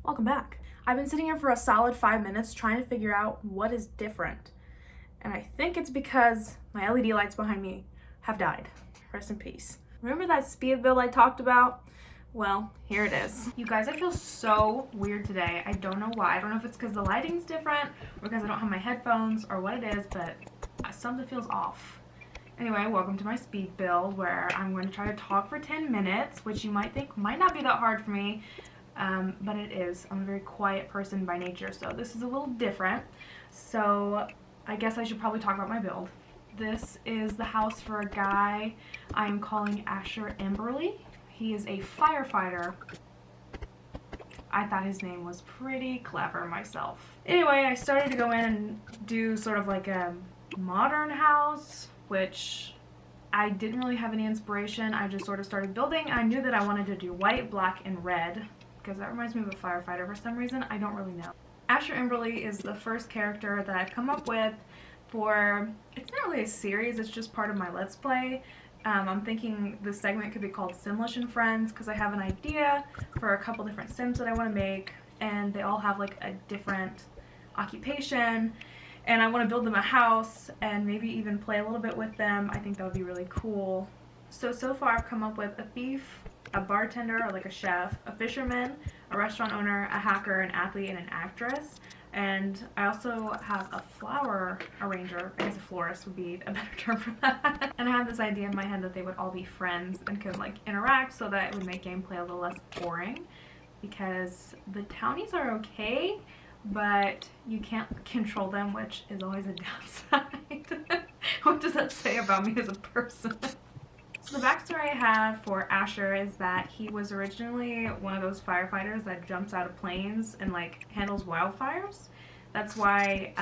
Welcome back. I've been sitting here for a solid 5 minutes trying to figure out what is different. And I think it's because my LED lights behind me have died. Rest in peace. Remember that speed build I talked about? Well, here it is. You guys, I feel so weird today. I don't know why. I don't know if it's because the lighting's different or because I don't have my headphones or what it is, but something feels off. Anyway, welcome to my speed build where I'm going to try to talk for 10 minutes, which you might think might not be that hard for me. But it is. I'm a very quiet person by nature, so this is a little different. So I guess I should probably talk about my build. This is the house for a guy I am calling Emberly. He is a firefighter. I thought his name was pretty clever myself. Anyway, I started to go in and do sort of like a modern house, which I didn't really have any inspiration. I just sort of started building. I knew that I wanted to do white, black, and red, because that reminds me of a firefighter for some reason. I don't really know. Emberly is the first character that I've come up with for, it's not really a series, it's just part of my Let's Play. I'm thinking this segment could be called Simlish and Friends because I have an idea for a couple different Sims that I want to make, and they all have like a different occupation, and I want to build them a house and maybe even play a little bit with them. I think that would be really cool. So far I've come up with a thief, a bartender or like a chef, a fisherman, a restaurant owner, a hacker, an athlete, and an actress. And I also have a flower arranger. I guess a florist would be a better term for that. And I had this idea in my head that they would all be friends and could like interact so that it would make gameplay a little less boring, because the townies are okay, but you can't control them, which is always a downside. What does that say about me as a person? So the backstory I have for Asher is that he was originally one of those firefighters that jumps out of planes and like handles wildfires. That's why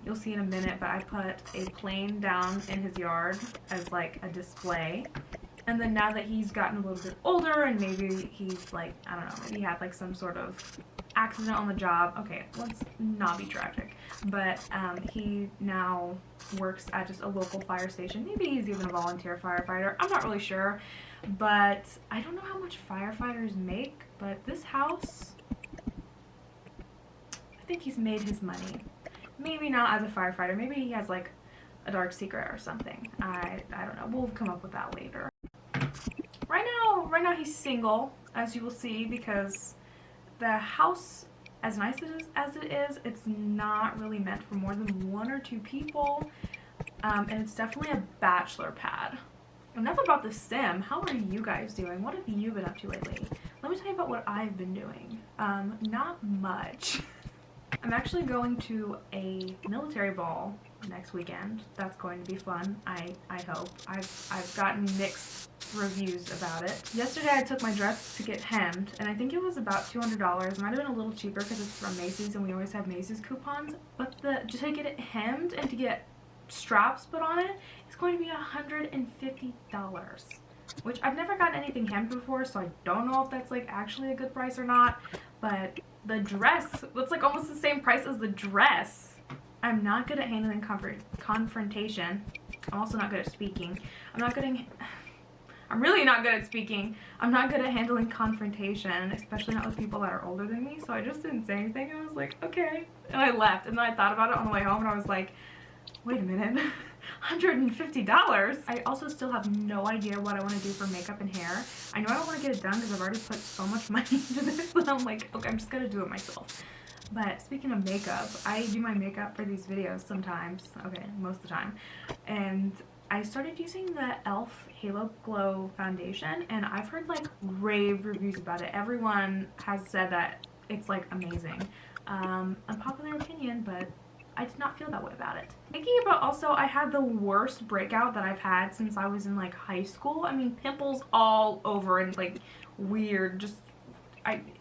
you'll see in a minute, but I put a plane down in his yard as like a display. And then now that he's gotten a little bit older and maybe he's like, I don't know, maybe he had like some sort of accident on the job. Okay, let's not be tragic. But he now works at just a local fire station. Maybe he's even a volunteer firefighter. I'm not really sure. But I don't know how much firefighters make. But this house, I think he's made his money. Maybe not as a firefighter. Maybe he has like a dark secret or something. I don't know. We'll come up with that later. Right now he's single, as you will see, because the house, as nice as it is, it's not really meant for more than 1 or 2 people, and it's definitely a bachelor pad. Enough about the sim. How are you guys doing? What have you been up to lately? Let me tell you about what I've been doing. Not much. I'm actually going to a military ball next weekend. That's going to be fun. I hope. I've gotten mixed reviews about it. Yesterday I took my dress to get hemmed, and I think it was about $200. It might have been a little cheaper because it's from Macy's and we always have Macy's coupons, but just to get it hemmed and to get straps put on it, it's going to be $150, which I've never gotten anything hemmed before, so I don't know if that's like actually a good price or not. But the dress, it's like almost the same price as the dress. I'm not good at handling confrontation. I'm also not good at speaking. I'm really not good at speaking. I'm not good at handling confrontation, especially not with people that are older than me. So I just didn't say anything, and I was like, okay. And I left, and then I thought about it on the way home, and I was like, wait a minute, $150? I also still have no idea what I want to do for makeup and hair. I know I don't want to get it done because I've already put so much money into this that I'm like, okay, I'm just gonna do it myself. But speaking of makeup, I do my makeup for these videos sometimes. Okay, most of the time. And I started using the e.l.f. Halo Glow foundation, and I've heard like rave reviews about it. Everyone has said that it's like amazing. Unpopular opinion, but I did not feel that way about it. Thinking about also, I had the worst breakout that I've had since I was in like high school. I mean, pimples all over and like weird, just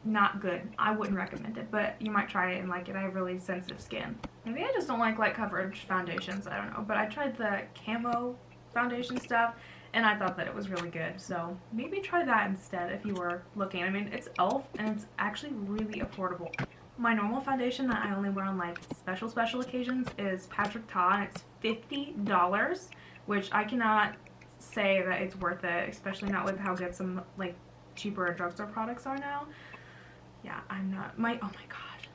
not good. I wouldn't recommend it, but you might try it and like it. I have really sensitive skin. Maybe I just don't like light coverage foundations, I don't know. But I tried the camo foundation stuff and I thought that it was really good. So maybe try that instead if you were looking. I mean, it's e.l.f. and it's actually really affordable. My normal foundation that I only wear on like special occasions is Patrick Ta, and it's $50, which I cannot say that it's worth it, especially not with how good some like cheaper drugstore products are now. Yeah, I'm not, oh my god.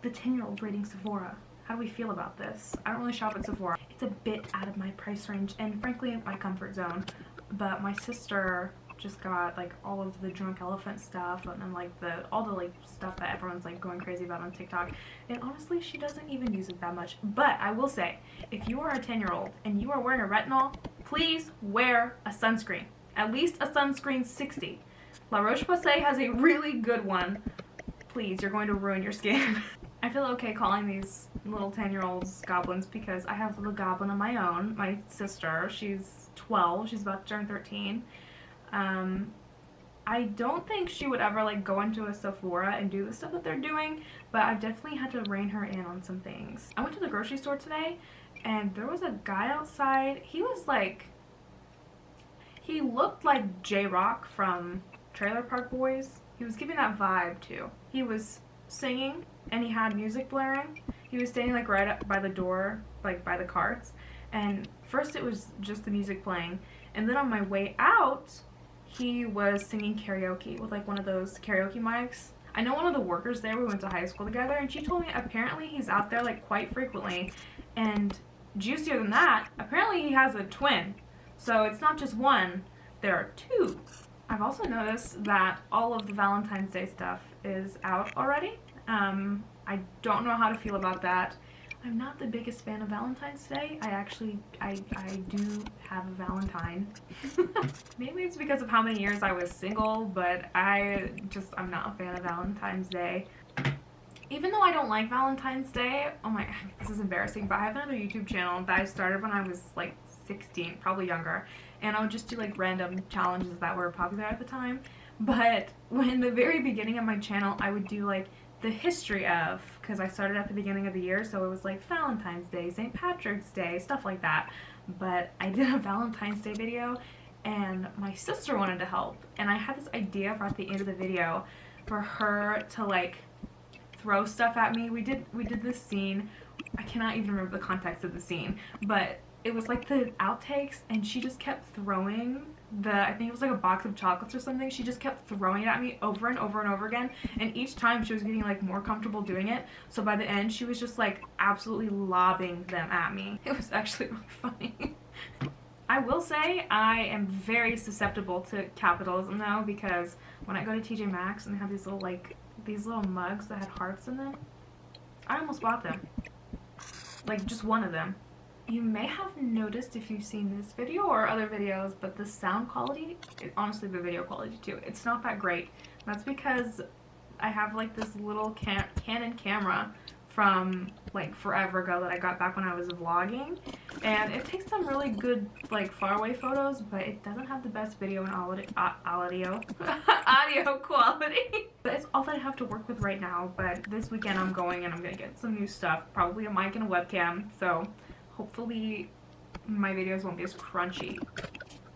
The 10-year-old rating Sephora. How do we feel about this? I don't really shop at Sephora. It's a bit out of my price range and frankly my comfort zone. But my sister just got like all of the Drunk Elephant stuff and then like all the like stuff that everyone's like going crazy about on TikTok. And honestly, she doesn't even use it that much. But I will say, if you are a 10-year-old and you are wearing a retinol, please wear a sunscreen. At least a sunscreen 60. La Roche-Posay has a really good one. Please, you're going to ruin your skin. I feel okay calling these little 10-year-olds goblins because I have a goblin of my own. My sister, she's 12, she's about to turn 13. I don't think she would ever like go into a Sephora and do the stuff that they're doing, but I've definitely had to rein her in on some things. I went to the grocery store today and there was a guy outside. He looked like J-Rock from Trailer Park Boys. He was giving that vibe too. He was singing and he had music blaring. He was standing like right up by the door, like by the carts, and first it was just the music playing, and then on my way out he was singing karaoke with like one of those karaoke mics. I know one of the workers there, we went to high school together, and she told me apparently he's out there like quite frequently, and juicier than that, apparently he has a twin. So it's not just one, there are two. I've also noticed that all of the Valentine's Day stuff is out already. I don't know how to feel about that. I'm not the biggest fan of Valentine's Day. I do have a Valentine. Maybe it's because of how many years I was single, but I'm not a fan of Valentine's Day. Even though I don't like Valentine's Day, oh my god, this is embarrassing, but I have another YouTube channel that I started when I was like 16, probably younger, and I would just do like random challenges that were popular at the time. But in the very beginning of my channel, I would do like the history of, because I started at the beginning of the year, so it was like Valentine's Day, St. Patrick's Day, stuff like that. But I did a Valentine's Day video and my sister wanted to help, and I had this idea for at the end of the video for her to like throw stuff at me. We did this scene. I cannot even remember the context of the scene, but it was like the outtakes, and she just kept throwing I think it was like a box of chocolates or something. She just kept throwing it at me over and over and over again, and each time she was getting like more comfortable doing it, so by the end she was just like absolutely lobbing them at me. It was actually really funny. I will say I am very susceptible to capitalism though, because when I go to TJ Maxx and they have these little mugs that had hearts in them, I almost bought them. Like just one of them. You may have noticed if you've seen this video or other videos, but the sound quality, honestly the video quality too, it's not that great. That's because I have like this little Canon camera from like forever ago that I got back when I was vlogging, and it takes some really good like faraway photos, but it doesn't have the best video and audio quality. But it's all that I have to work with right now. But this weekend I'm going and I'm gonna get some new stuff, probably a mic and a webcam, so hopefully my videos won't be as crunchy.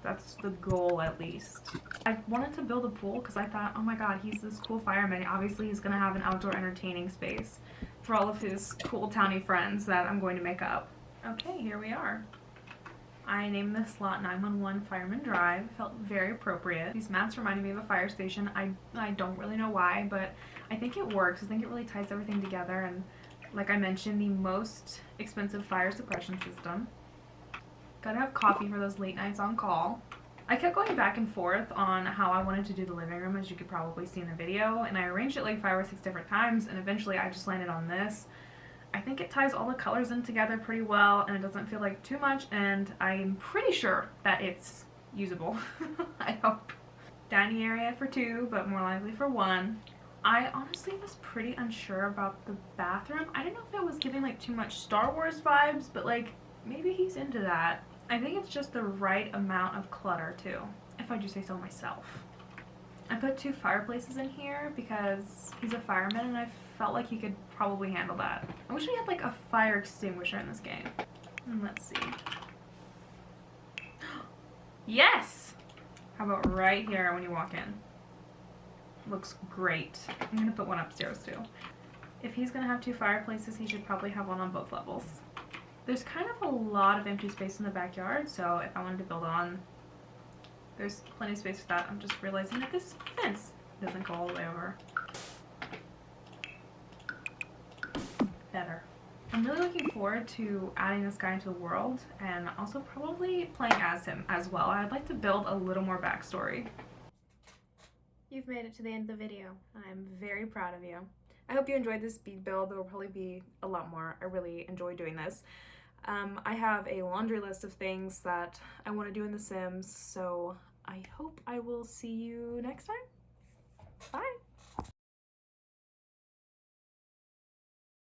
That's the goal, at least. I wanted to build a pool because I thought, oh my god, he's this cool fireman. Obviously he's gonna have an outdoor entertaining space for all of his cool towny friends that I'm going to make up. Okay, here we are. I named this slot 911 Fireman Drive. Felt very appropriate. These mats reminded me of a fire station. I don't really know why, but I think it works. I think it really ties everything together, and like I mentioned, the most expensive fire suppression system. Gotta have coffee for those late nights on call. I kept going back and forth on how I wanted to do the living room, as you could probably see in the video, and I arranged it like 5 or 6 different times, and eventually I just landed on this. I think it ties all the colors in together pretty well, and it doesn't feel like too much, and I'm pretty sure that it's usable. I hope. Dining area for 2, but more likely for 1. I honestly was pretty unsure about the bathroom. I didn't know if it was giving like too much Star Wars vibes, but like maybe he's into that. I think it's just the right amount of clutter too, if I do say so myself. I put 2 fireplaces in here because he's a fireman and I felt like he could probably handle that. I wish we had like a fire extinguisher in this game. And let's see. Yes! How about right here when you walk in? Looks great. I'm gonna put one upstairs too. If he's gonna have 2 fireplaces, he should probably have one on both levels. There's kind of a lot of empty space in the backyard, so if I wanted to build on, there's plenty of space for that. I'm just realizing that this fence doesn't go all the way over. I'm really looking forward to adding this guy into the world and also probably playing as him as well. I'd like to build a little more backstory. You've made it to the end of the video. I'm very proud of you. I hope you enjoyed this speed build. There will probably be a lot more. I really enjoy doing this. I have a laundry list of things that I want to do in The Sims, so I hope I will see you next time. Bye!